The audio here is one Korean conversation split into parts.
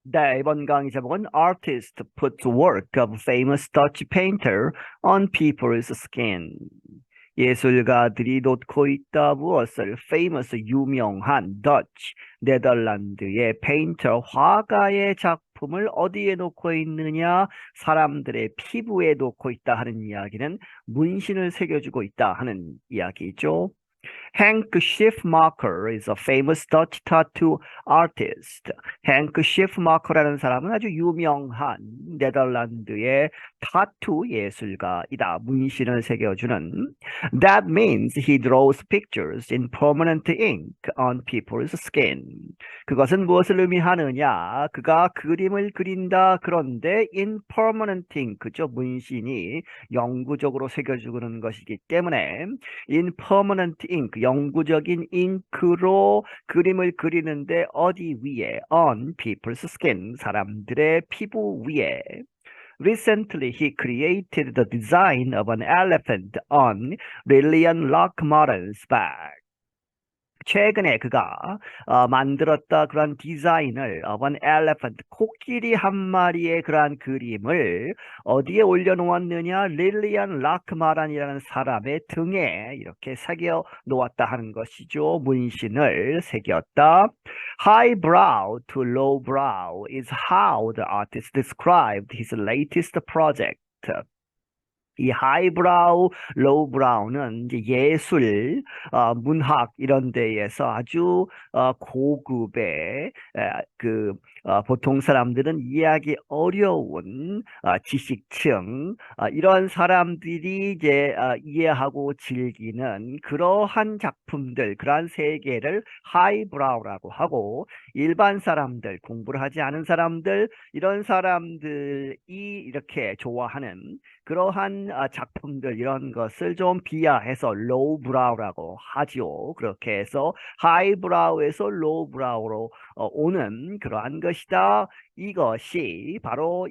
네, 이번 강의 제목은 Artist puts work of famous Dutch painter on people's skin. 예술가들이 놓고 있다 무엇을 famous 유명한 Dutch 네덜란드의 페인터 화가의 작품을 어디에 놓고 있느냐 사람들의 피부에 놓고 있다 하는 이야기는 문신을 새겨주고 있다 하는 이야기죠. Henk Schiffmacher is a famous Dutch tattoo artist. 헨크 시프마커라는 사람은 아주 유명한 네덜란드의 타투 예술가이다. 문신을 새겨주는. That means he draws pictures in permanent ink on people's skin. 그것은 무엇을 의미하느냐? 그가 그림을 그린다. 그런데 in permanent ink죠. 문신이 영구적으로 새겨주는 것이기 때문에 in permanent ink, 영구적인 잉크로 그림을 그리는데 어디 위에? On people's skin, 사람들의 피부 위에. Recently, he created the design of an elephant on Lillian Lochmarten's back. 최근에 그가 만들었다 그런 디자인을 of an elephant, 코끼리 한 마리의 그러한 그림을 어디에 올려놓았느냐? 릴리안 라크마란이라는 사람의 등에 이렇게 새겨 놓았다 하는 것이죠. 문신을 새겼다. High brow to low brow is how the artist described his latest project. 이 하이브라우, 로우브라우는 이제 예술, 문학 이런 데에서 아주 고급의 보통 사람들은 이해하기 어려운 지식층 이런 사람들이 이제 이해하고 즐기는 그러한 작품들, 그러한 세계를 하이브라우라고 하고 일반 사람들, 공부를 하지 않은 사람들 이런 사람들이 이렇게 좋아하는 그러한 작품들 이런 것을 좀 비하해서 로우브라우라고 하지요. 그렇게 해서 하이브라우에서 로우브라우로 오는 그러한 것이다. 이것이 바로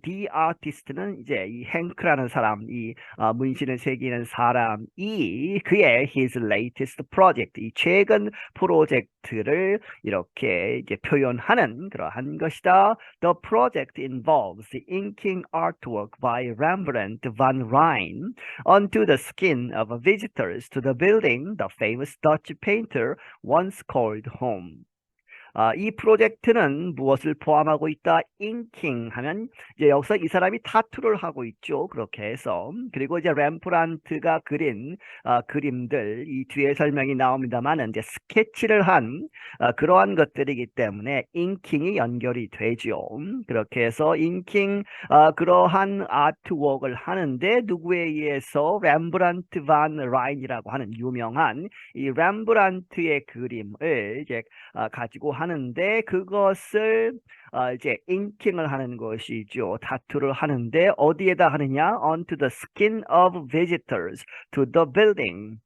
디 아티스트는 이제 이 행크라는 사람, 이 문신을 새기는 사람이 그의 his latest project, 이 최근 프로젝트를 이렇게 이제 표현하는 그러한 것이다. The project involves the inking artwork by Rembrandt van Rijn onto the skin of visitors to the building the famous Dutch painter once called home. 이 프로젝트는 무엇을 포함하고 있다? 인킹 하면 이제 여기서 이 사람이 타투를 하고 있죠. 그렇게 해서 그리고 이제 렘프란트가 그린 그림들 이 뒤에 설명이 나옵니다만은 이제 스케치를 한 그러한 것들이기 때문에 인킹이 연결이 되죠. 그렇게 해서 인킹 그러한 아트웍을 하는데 누구에 의해서 렘브란트 반 라인이라고 하는 유명한 이 렘브란트의 그림을 이제 가지고 하는데 그것을 이제 인킹을 하는 것이죠. 타투를 하는데 어디에다 하느냐? Onto the skin of visitors to the building.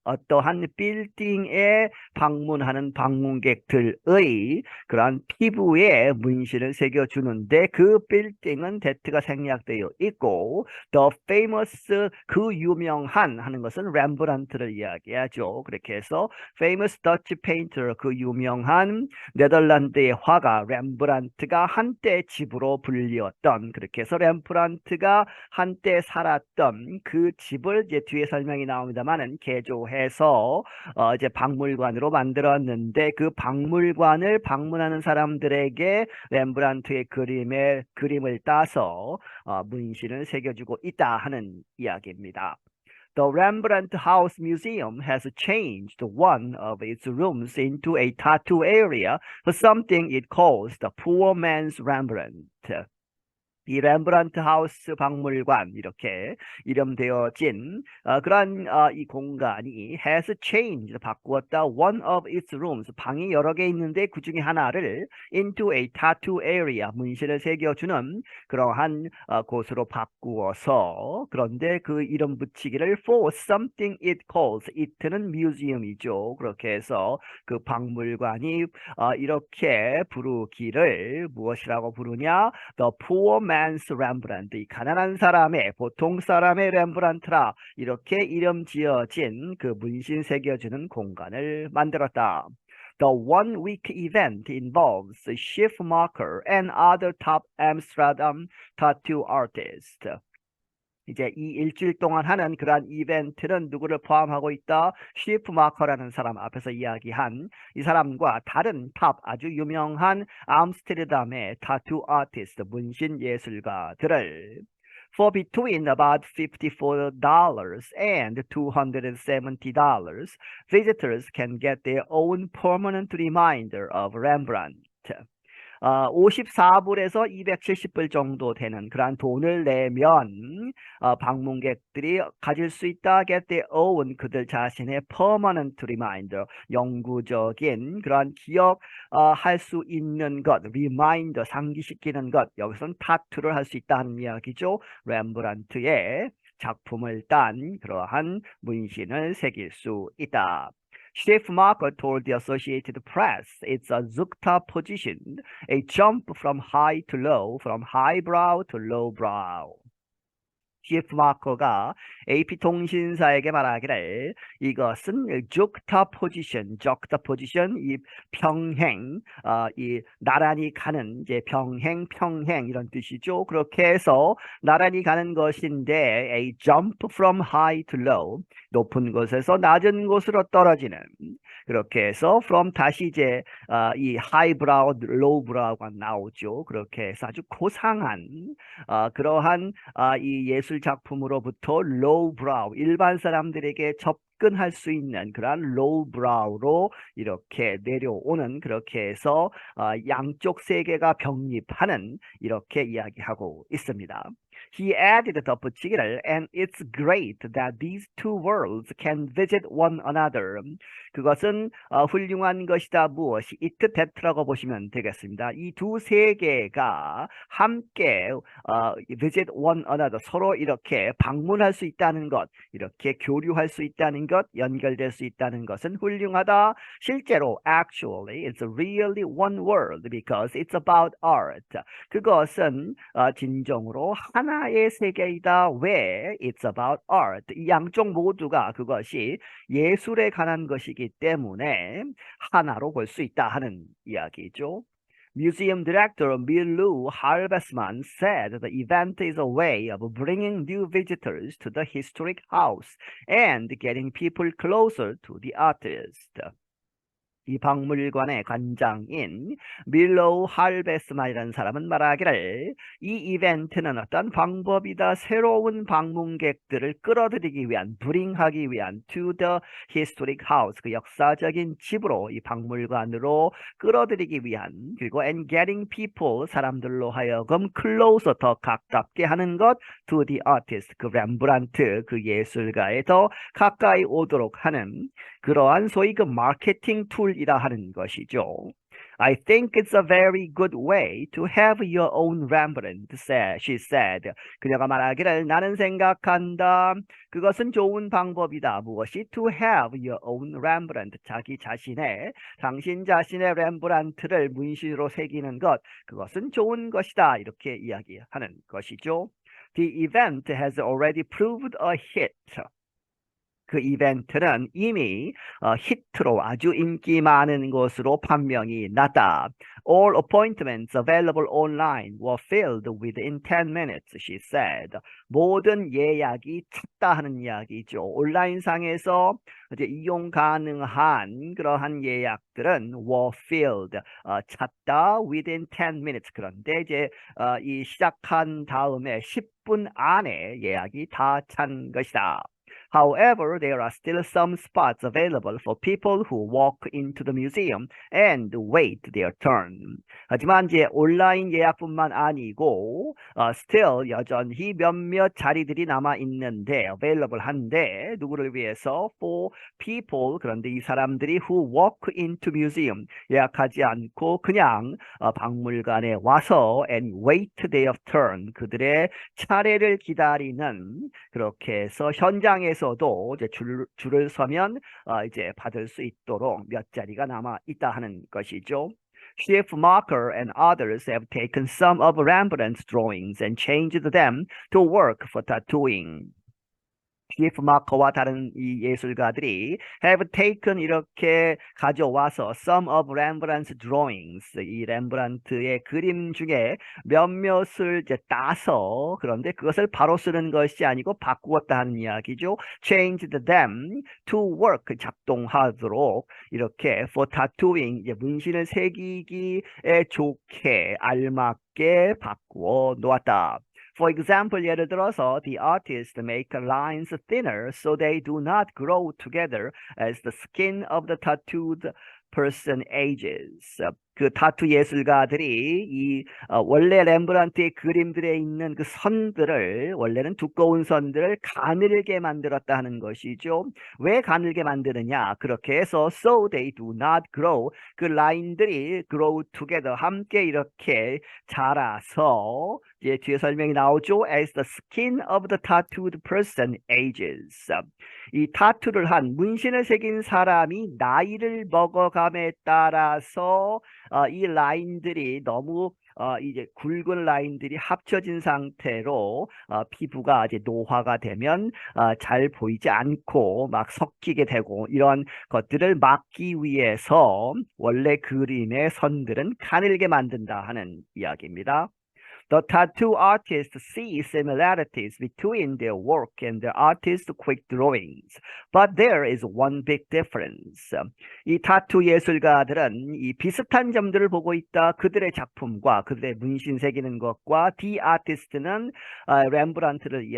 어떠한 빌딩에 방문하는 방문객들의 그러한 피부에 문신을 새겨주는데 그 빌딩은 대트가 생략되어 있고 the famous 그 유명한 하는 것은 렘브란트를 이야기하죠. 그렇게 해서 famous Dutch painter 그 유명한 네덜란드의 화가 렘브란트가 한때 집으로 불리었던 그렇게 해서 렘브란트가 한때 살았던 그 집을 이제 뒤에 설명이 나옵니다만은 개조해서 이제 박물관으로 만들었는데 그 박물관을 방문하는 사람들에게 렘브란트의 그림을 따서 문신을 새겨주고 있다 하는 이야기입니다. The Rembrandt House Museum has changed one of its rooms into a tattoo area for something it calls the poor man's Rembrandt. 이 렘브란트 하우스 박물관 이렇게 이름되어진 그러한 이 공간이 has changed 바꾸었다 one of its rooms 방이 여러 개 있는데 그 중에 하나를 into a tattoo area 문신을 새겨주는 그러한 곳으로 바꾸어서 그런데 그 이름 붙이기를 for something it calls it는 museum이죠. 그렇게 해서 그 박물관이 이렇게 부르기를 무엇이라고 부르냐? The poor man's Rembrandt, 이 가난한 사람의 보통 사람의 렘브란트라 이렇게 이름 지어진 그 문신 새겨주는 공간을 만들었다. The one-week event involves Schiffmacher and other top Amsterdam tattoo artists. 이제 이 일주일 동안 하는 그러한 이벤트는 누구를 포함하고 있다? 슈프마커라는 사람, 앞에서 이야기한 이 사람과 다른 탑 아주 유명한 암스테르담의 타투 아티스트, 문신 예술가들을 for between about $54 and $270, visitors can get their own permanent reminder of Rembrandt. 54불에서 270불 정도 되는 그러한 돈을 내면 방문객들이 가질 수 있다. get their own, 그들 자신의 permanent reminder, 영구적인 그러한 기억 할 수 있는 것, reminder, 상기시키는 것. 여기서는 타투를 할 수 있다 하는 이야기죠. 렘브란트의 작품을 딴 그러한 문신을 새길 수 있다. Schiffmacher told the Associated Press it's a juxtaposition, a jump from high to low, from highbrow to lowbrow. 슈프마커가 AP통신사에게 말하기를 이것은 juxtaposition, 이 평행, 이 나란히 가는 이제 평행 이런 뜻이죠. 그렇게 해서 나란히 가는 것인데 a jump from high to low, 높은 곳에서 낮은 곳으로 떨어지는, 그렇게 해서 from 다시 이제 이 highbrow, lowbrow가 나오죠. 그렇게 해서 아주 고상한 그러한 이 예술 작품으로부터 lowbrow, 일반 사람들에게 접근할 수 있는 그러한 lowbrow로 이렇게 내려오는, 그렇게 해서 양쪽 세계가 병립하는, 이렇게 이야기하고 있습니다. He added, 덧붙이기를, and it's great that these two worlds can visit one another. 그것은 훌륭한 것이다. 무엇이? it that라고 보시면 되겠습니다. 이 두 세계가 함께 visit one another, 서로 이렇게 방문할 수 있다는 것, 이렇게 교류할 수 있다는 것, 연결될 수 있다는 것은 훌륭하다. 실제로 actually it's really one world because it's about art. 그것은 진정으로 하나의 세계이다. 왜? It's about art. 이 양쪽 모두가 그것이 예술에 관한 것이기 때문에 하나로 볼 수 있다 하는 이야기죠. Museum director Milou Halbesman said the event is a way of bringing new visitors to the historic house and getting people closer to the artist. 이 박물관의 관장인 밀로우 할베스만이라는 사람은 말하기를 이 이벤트는 어떤 방법이다. 새로운 방문객들을 끌어들이기 위한, bring하기 위한 to the historic house, 그 역사적인 집으로, 이 박물관으로 끌어들이기 위한, 그리고 and getting people, 사람들로 하여금 closer, 더 가깝게 하는 것, to the artist, 그 렘브란트, 그 예술가에 더 가까이 오도록 하는 그러한 소위 그 마케팅 툴이라 하는 것이죠. I think it's a very good way to have your own Rembrandt, she said. 그녀가 말하기를 나는 생각한다. 그것은 좋은 방법이다. 무엇이? To have your own Rembrandt. 자기 자신의, 당신 자신의 렘브란트를 문신으로 새기는 것. 그것은 좋은 것이다. 이렇게 이야기하는 것이죠. The event has already proved a hit. 그 이벤트는 이미 히트로 아주 인기 많은 것으로 판명이 났다. All appointments available online were filled within 10 minutes, she said. 모든 예약이 찼다 하는 이야기죠. 온라인상에서 이제 이용 가능한 그러한 예약들은 were filled, 찼다 within 10 minutes. 그런데 이제 이 시작한 다음에 10분 안에 예약이 다 찬 것이다. However, there are still some spots available for people who walk into the museum and wait their turn. 하지만 이제 온라인 예약뿐만 아니고 still 여전히 몇몇 자리들이 남아 있는데 available 한데 누구를 위해서? For people, 그런데 이 사람들이 who walk into museum, 예약하지 않고 그냥 박물관에 와서 and wait their turn, 그들의 차례를 기다리는, 그렇게 해서 현장에서도 이제 줄을 서면 이제 받을 수 있도록 몇 자리가 남아 있다 하는 것이죠. Schiffmacher and others have taken some of Rembrandt's drawings and changed them to work for tattooing. 시프마커와 다른 이 예술가들이 have taken 이렇게 가져와서 some of Rembrandt's drawings 이 렘브란트의 그림 중에 몇몇을 이제 따서 그런데 그것을 바로 쓰는 것이 아니고 바꾸었다 하는 이야기죠. changed them to work 작동하도록 이렇게 for tattooing 이제 문신을 새기기에 좋게 알맞게 바꾸어 놓았다. For example, 예를 들어서 the artists make lines thinner so they do not grow together as the skin of the tattooed person ages. 그 타투 예술가들이 원래 렘브란트의 그림들에 있는 그 선들을 원래는 두꺼운 선들을 가늘게 만들었다 하는 것이죠. 왜 가늘게 만드느냐? 그렇게 해서 so they do not grow 그 라인들이 grow together 함께 이렇게 자라서 이제 뒤에 설명이 나오죠. As the skin of the tattooed person ages. 이 타투를 한 문신을 새긴 사람이 나이를 먹어감에 따라서 이 라인들이 너무 이제 굵은 라인들이 합쳐진 상태로 피부가 이제 노화가 되면 잘 보이지 않고 막 섞이게 되고 이런 것들을 막기 위해서 원래 그림의 선들은 가늘게 만든다 하는 이야기입니다. The tattoo artists see similarities between their work and the artist's quick drawings, but there is one big difference. 이 타투 예술가들은 이 비슷한 점들을 보고 있다. 그들의 작품과 그들의 문신 새기는 것과 the artist는 렘브란트를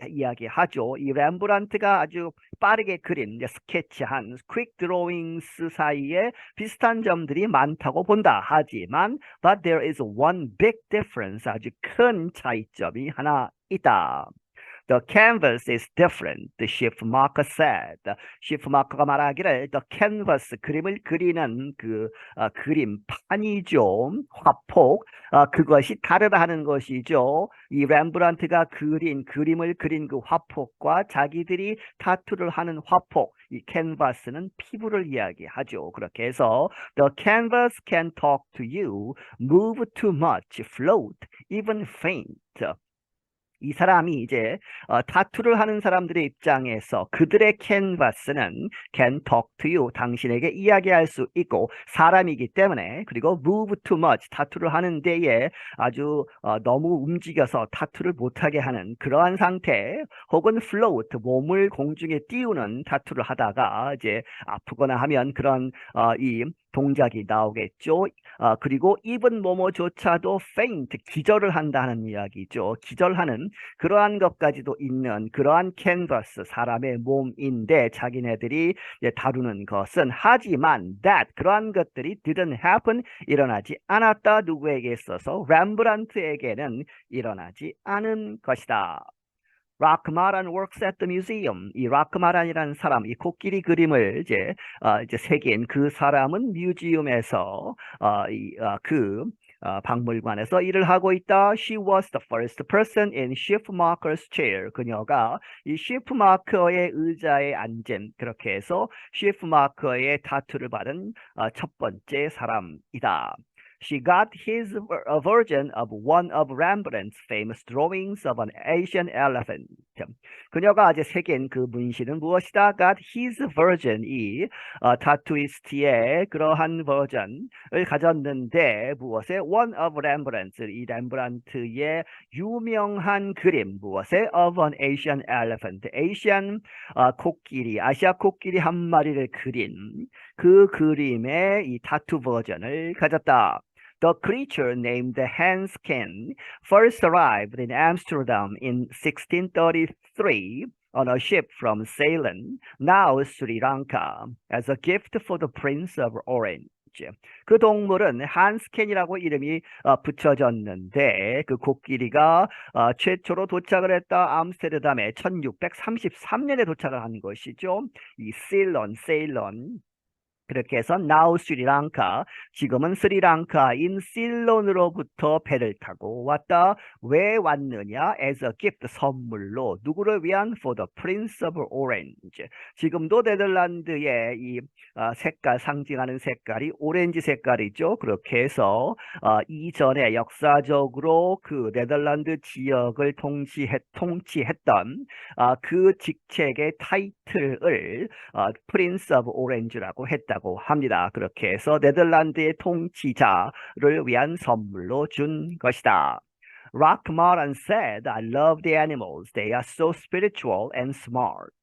이야기하죠. 이 렘브란트가 아주 빠르게 그린 스케치한 quick drawings 사이에 비슷한 점들이 많다고 본다. 하지만 but there is one big difference. 아주 큰 차이점이 하나 있다. The canvas is different, the Schiffmacher said. 시프마커가 말하기를 the canvas, 그림을 그리는 그 그림판이죠. 화폭, 그것이 다르다 하는 것이죠. 이 렘브란트가 그림을 그린 그 화폭과 자기들이 타투를 하는 화폭, 이 캔버스는 피부를 이야기하죠. 그렇게 해서 the canvas can talk to you, move too much, float, even faint. 이 사람이 이제 타투를 하는 사람들의 입장에서 그들의 캔버스는 can talk to you, 당신에게 이야기할 수 있고 사람이기 때문에 그리고 move too much, 타투를 하는 데에 아주 너무 움직여서 타투를 못하게 하는 그러한 상태 혹은 float, 몸을 공중에 띄우는 타투를 하다가 이제 아프거나 하면 그런 이 동작이 나오겠죠. 그리고 even 뭐뭐조차도 faint, 기절을 한다는 이야기죠. 기절하는 그러한 것까지도 있는 그러한 캔버스, 사람의 몸인데 자기네들이 다루는 것은 하지만 that, 그러한 것들이 didn't happen, 일어나지 않았다. 누구에게 있어서? 렘브란트에게는 일어나지 않은 것이다. 라크마란 works at the museum. 이 라크마란이라는 사람, 이 코끼리 그림을 이제 새긴 그 사람은 뮤지엄에서 박물관에서 일을 하고 있다. She was the first person in Schiffmacher's chair. 그녀가 이 시프마커의 의자에 앉은, 그렇게 해서 시프마커의 타투를 받은 첫 번째 사람이다. She got his version of one of Rembrandt's famous drawings of an Asian elephant. 그녀가 이제 새긴 그 문신은 무엇이다? Got his version, 이 타투이스트의 그러한 버전을 가졌는데 무엇에? One of Rembrandt's, 이 렘브란트의 유명한 그림 무엇에? Of an Asian elephant, 아시안 코끼리, 아시아 코끼리 한 마리를 그린 그 그림의 이 타투 버전을 가졌다. The creature named Hansken first arrived in Amsterdam in 1633 on a ship from Ceylon, now Sri Lanka, as a gift for the Prince of Orange. 그 동물은 한스켄이라고 이름이 붙여졌는데 그 코끼리가 최초로 도착을 했다. 암스테르담에 1633년에 도착을 한 것이죠. 이 세일런 그렇게 해서 now 스리랑카, 지금은 스리랑카인 실론으로부터 배를 타고 왔다. 왜 왔느냐? as a gift, 선물로. 누구를 위한? for the Prince of Orange. 지금도 네덜란드의 이 색깔, 상징하는 색깔이 오렌지 색깔이죠. 그렇게 해서 이전에 역사적으로 그 네덜란드 지역을 통치했던 그 직책의 타이틀을 프린스 오브 오렌지라고 했다고 합니다. 그렇게 해서 네덜란드의 통치자를 위한 선물로 준 것이다. Rockmaran said, I love the animals. They are so spiritual and smart.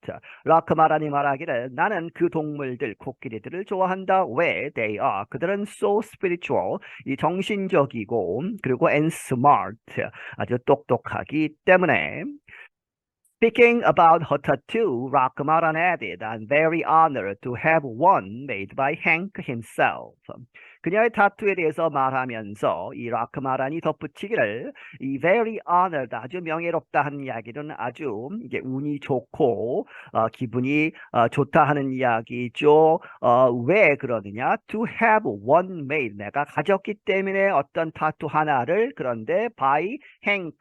락마란이 말하기를 나는 그 동물들, 코끼리들을 좋아한다. 왜? They are. 그들은 so spiritual. 이 정신적이고 그리고 and smart. 아주 똑똑하기 때문에. Speaking about her tattoo, Rockmaran added, I'm very honored to have one made by Hank himself. 그녀의 타투에 대해서 말하면서 이 라크마란이 덧붙이기를 이 very honored, 아주 명예롭다 하는 이야기는 아주 이게 운이 좋고 기분이 좋다 하는 이야기죠. 왜 그러느냐? To have one made, 내가 가졌기 때문에 어떤 타투 하나를, 그런데 by Hank,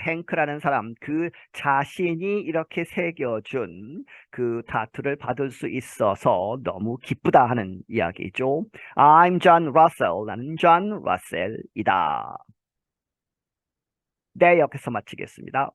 행크라는 사람, 그 자신이 이렇게 새겨준 그 타투를 받을 수 있어서 너무 기쁘다 하는 이야기죠. I'm John Russell. 나는 John Russell이다. 네, 여기서 마치겠습니다.